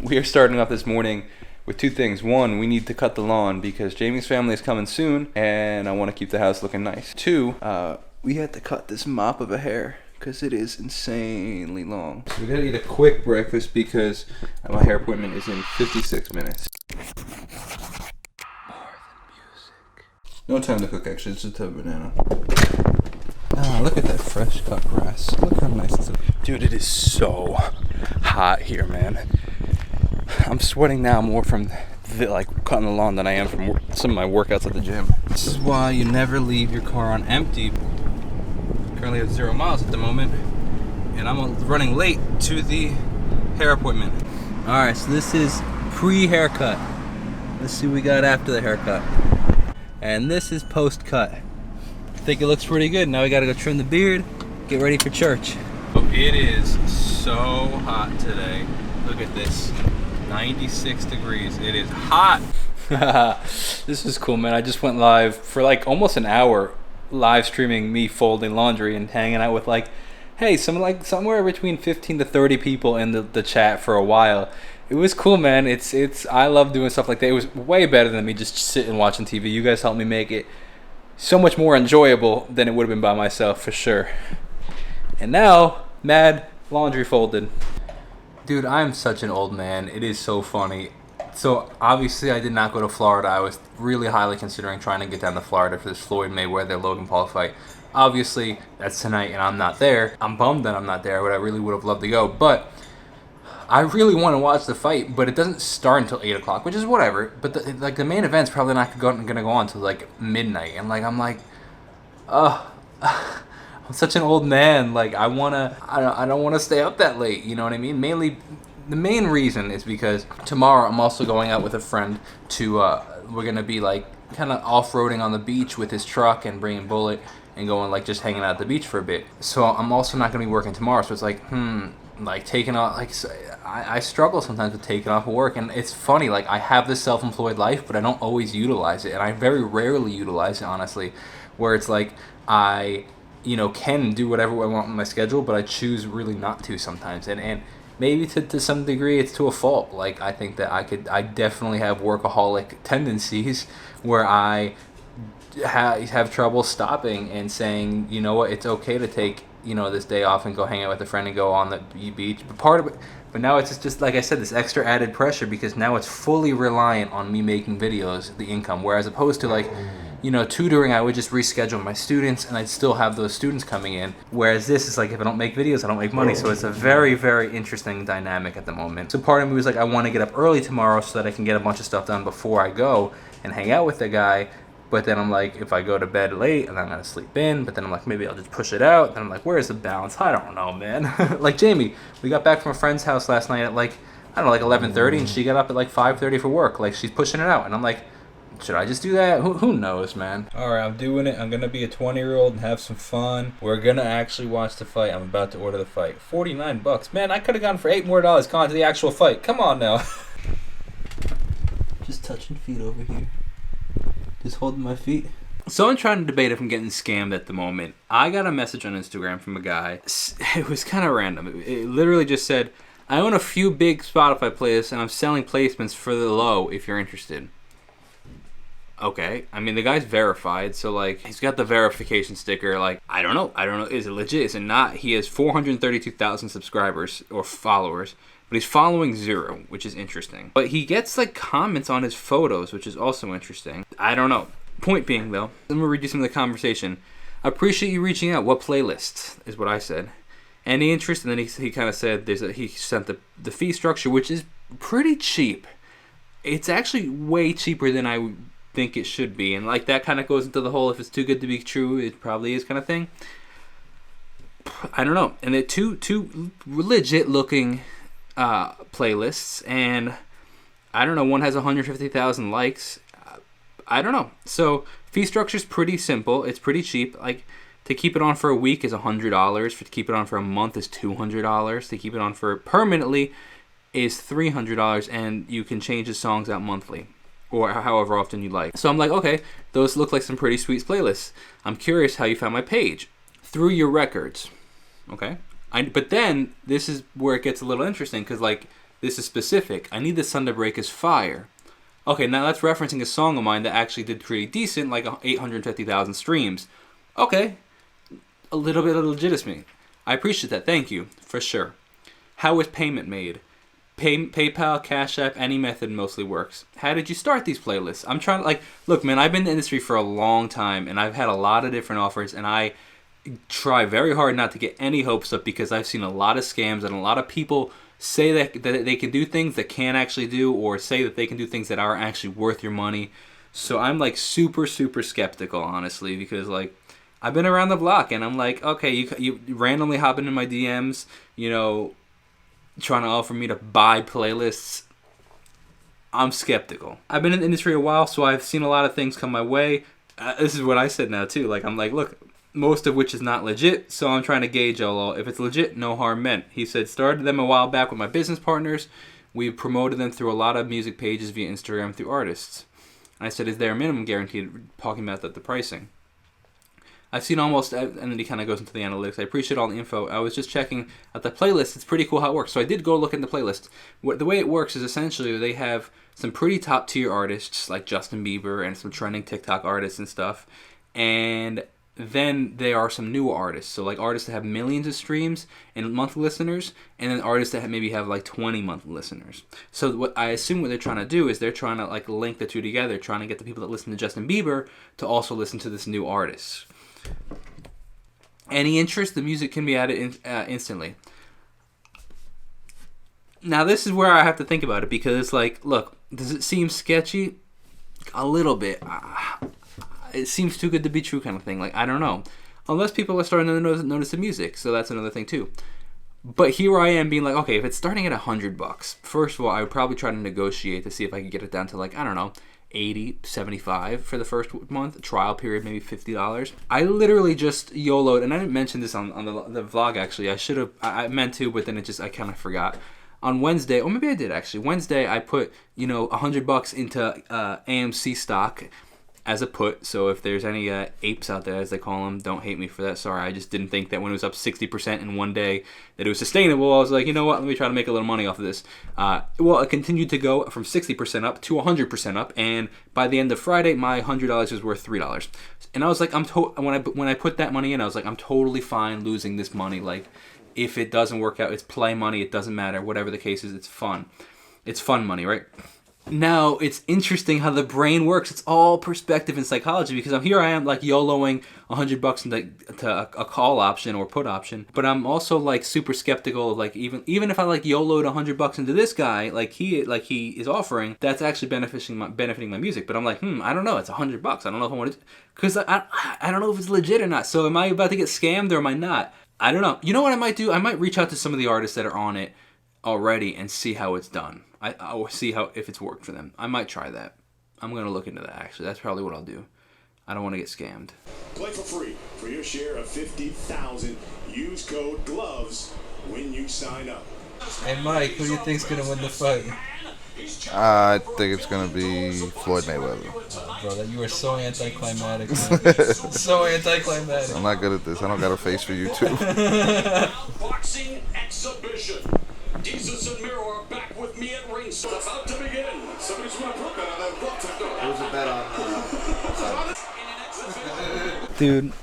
We are starting off this morning with two things. One, we need to cut the lawn because Jamie's family is coming soon and I want to keep the house looking nice. Two, we had to cut this mop of a hair because it is insanely long. So we gotta eat a quick breakfast because my hair appointment is in 56 minutes. No time to cook, actually. It's just a banana. Ah, look at that fresh cut grass. Look how nice it's. Dude, it is so hot here, man. I'm sweating now more from cutting the lawn than I am from some of my workouts at the gym. This is why you never leave your car on empty. Currently at 0 miles at the moment, and I'm running late to the hair appointment. All right, so this is pre-haircut. Let's see what we got after the haircut. And this is post-cut. I think it looks pretty good. Now we gotta go trim the beard, get ready for church. Oh, it is so hot today. Look at this, 96 degrees. It is hot. This is cool, man. I just went live for like almost an hour, live streaming me folding laundry and hanging out with somewhere between 15 to 30 people in the chat for a while. It was cool, man. It's I love doing stuff like that. It was way better than me just sitting watching TV. You guys helped me make it so much more enjoyable than it would have been by myself, for sure. And now, mad laundry folded. Dude, I'm such an old man. It is so funny. So, obviously, I did not go to Florida. I was really highly considering trying to get down to Florida for this Floyd Mayweather-Logan Paul fight. Obviously, that's tonight, and I'm not there. I'm bummed that I'm not there, but I really would have loved to go. But I really want to watch the fight, but it doesn't start until 8 o'clock, which is whatever. But the main event's probably not going to go on until midnight. And I'm such an old man. I don't want to stay up that late. You know what I mean? Mainly, the main reason is because tomorrow I'm also going out with a friend to, we're going to be kind of off-roading on the beach with his truck and bringing Bullet and going just hanging out at the beach for a bit. So I'm also not going to be working tomorrow. So it's taking off, I struggle sometimes with taking off of work, and it's funny, I have this self-employed life, but I don't always utilize it, and I very rarely utilize it, honestly, where it's I, can do whatever I want with my schedule, but I choose really not to sometimes, and maybe to some degree it's to a fault. I think that I definitely have workaholic tendencies where I have trouble stopping and saying, you know what, it's okay to take this day off and go hang out with a friend and go on the beach. But now it's just like I said, this extra added pressure because now it's fully reliant on me making videos, the income. Whereas opposed to tutoring, I would just reschedule my students and I'd still have those students coming in. Whereas this is if I don't make videos, I don't make money. So it's a very, very interesting dynamic at the moment. So part of me was I want to get up early tomorrow so that I can get a bunch of stuff done before I go and hang out with the guy. But then I'm if I go to bed late and I'm going to sleep in, but then I'm maybe I'll just push it out. Then I'm where's the balance? I don't know, man. Jamie, we got back from a friend's house last night at 11:30 and she got up at 5:30 for work. She's pushing it out. And I'm should I just do that? Who knows, man? All right, I'm doing it. I'm going to be a 20-year-old and have some fun. We're going to actually watch the fight. I'm about to order the fight. $49. Man, I could have gone for $8 more, gone to the actual fight. Come on now. Just touching feet over here. Just holding my feet. So I'm trying to debate if I'm getting scammed at the moment. I got a message on Instagram from a guy. It was kind of random. It literally just said, I own a few big Spotify playlists and I'm selling placements for the low if you're interested. Okay. I mean, the guy's verified. So, he's got the verification sticker. I don't know. Is it legit? Is it not? He has 432,000 subscribers or followers. But he's following 0, which is interesting. But he gets comments on his photos, which is also interesting. I don't know. Point being, though, let me read you some of the conversation. I appreciate you reaching out. What playlists is what I said. Any interest? And then he kind of said he sent the fee structure, which is pretty cheap. It's actually way cheaper than I would think it should be. And that kind of goes into the whole if it's too good to be true, it probably is kind of thing. I don't know. And they're two legit looking playlists, and I don't know, one has 150,000 likes. I don't know. So fee structure is pretty simple. It's pretty cheap. To keep it on for a week is $100. To keep it on for a month is $200. To keep it on for permanently is $300, and you can change the songs out monthly or however often you like. So I'm okay, those look like some pretty sweet playlists. I'm curious how you found my page. Through your records. Okay. But then this is where it gets a little interesting because This is specific. I need the sun to break is fire. Okay, now that's referencing a song of mine that actually did pretty decent, like 850,000 streams. Okay, a little bit of legitimacy. I appreciate that. Thank you, for sure. How was payment made? PayPal, Cash App, any method mostly works. How did you start these playlists? I'm trying to, look, man, I've been in the industry for a long time, and I've had a lot of different offers, and I try very hard not to get any hopes up because I've seen a lot of scams, and a lot of people say that they can do things that can't actually do, or say that they can do things that are actually worth your money. So I'm, super, super skeptical, honestly, because, I've been around the block, and I'm like, okay, you randomly hop into my DMs, trying to offer me to buy playlists. I'm skeptical. I've been in the industry a while, so I've seen a lot of things come my way. This is what I said now, too. I'm like, look, most of which is not legit, so I'm trying to gauge all. If it's legit, no harm meant. He said, started them a while back with my business partners. We promoted them through a lot of music pages via Instagram through artists. And I said, is there a minimum guarantee? Talking about the pricing. I've seen almost, and then he kind of goes into the analytics. I appreciate all the info. I was just checking out the playlist. It's pretty cool how it works. So I did go look at the playlist. The way it works is essentially they have some pretty top tier artists like Justin Bieber and some trending TikTok artists and stuff. And then there are some newer artists. So artists that have millions of streams and monthly listeners, and then artists that maybe have 20 monthly listeners. So what I assume what they're trying to do is they're trying to link the two together, trying to get the people that listen to Justin Bieber to also listen to this new artist. Any interest, the music can be added instantly. Now this is where I have to think about it, because it's look, does it seem sketchy? A little bit. It seems too good to be true kind of thing. I don't know. Unless people are starting to notice the music, so that's another thing too. But here I am being okay, if it's starting at $100, first of all, I would probably try to negotiate to see if I could get it down to I don't know, 80, 75 for the first month. Trial period, maybe $50. I literally just YOLO'd, and I didn't mention this on the vlog actually. I meant to, but then I kind of forgot. On Wednesday, or maybe I did actually. Wednesday, I put $100 into AMC stock as a put. So if there's any apes out there, as they call them, don't hate me for that. Sorry, I just didn't think that when it was up 60% in one day that it was sustainable. I was like, you know what? Let me try to make a little money off of this. Well, it continued to go from 60% up to 100% up, and by the end of Friday, my $100 was worth $3. And I was like, when I put that money in, I was like, I'm totally fine losing this money. If it doesn't work out, it's play money. It doesn't matter. Whatever the case is, it's fun. It's fun money, right? Now, it's interesting how the brain works. It's all perspective and psychology, because I am YOLOing $100 into a call option or put option, but I'm also super super of even if I YOLO'd $100 into this guy, he is offering, that's actually benefiting my music. But I'm I don't know, it's $100. I don't know if I want to, because I don't know if it's legit or not. So am I about to get scammed or am I not? I don't know. You know what I might do? I might reach out to some of the artists that are on it already and see how it's done. I'll see if it's worked for them. I might try that. I'm going to look into that, actually. That's probably what I'll do. I don't want to get scammed. Play for free for your share of 50,000. Use code GLOVES when you sign up. Hey, Mike, who do you think's going to win the fight? I think it's going to be Floyd Mayweather. Brother, you are so anticlimactic, man. So anticlimactic. I'm not good at this. I don't got a face for YouTube. Boxing exhibition. Jesus and Miro are back with me at ringside. It's about to begin. Somebody's going to put that on that book. There was a bet on Dude,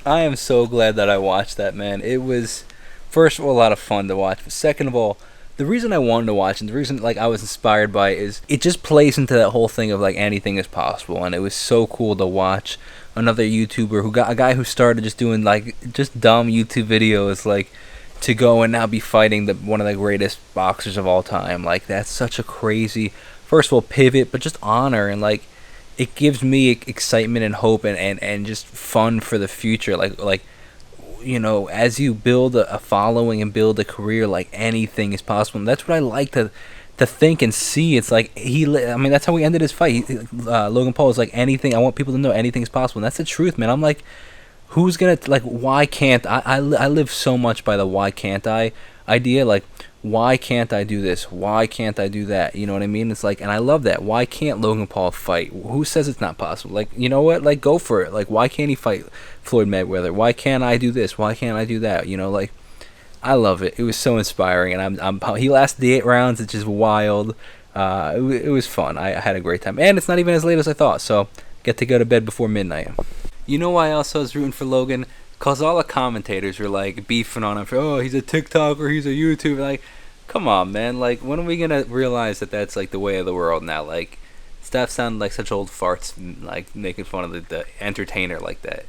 I am so glad that I watched that, man. It was, first of all, a lot of fun to watch. But second of all, the reason I wanted to watch and the reason I was inspired by it is it just plays into that whole thing of anything is possible. And it was so cool to watch another YouTuber a guy who started just doing just dumb YouTube videos to go and now be fighting one of the greatest boxers of all time. That's such a crazy, first of all, pivot, but just honor, and it gives me excitement and hope and just fun for the future. As you build a following and build a career, anything is possible. And that's what I like to think and see. It's that's how we ended his fight. Logan Paul was anything, I want people to know anything is possible. And that's the truth, man. I'm who's gonna why can't I live so much by the why can't I idea. Why can't I do this? Why can't I do that? You know what I mean? It's and I love that. Why can't Logan Paul fight? Who says it's not possible? You know what? Go for it. Why can't he fight Floyd Mayweather? Why can't I do this? Why can't I do that? I love it. It was so inspiring, and he lasted the 8 rounds. It's just wild. It was fun. I had a great time, and it's not even as late as I thought. So get to go to bed before midnight. You know why else I was rooting for Logan? Cause all the commentators were like beefing on him for, oh, he's a TikToker, he's a YouTuber. Like, come on, man. Like, when are we gonna realize that that's like the way of the world now? Like, stuff sounded like such old farts, like making fun of the entertainer like that.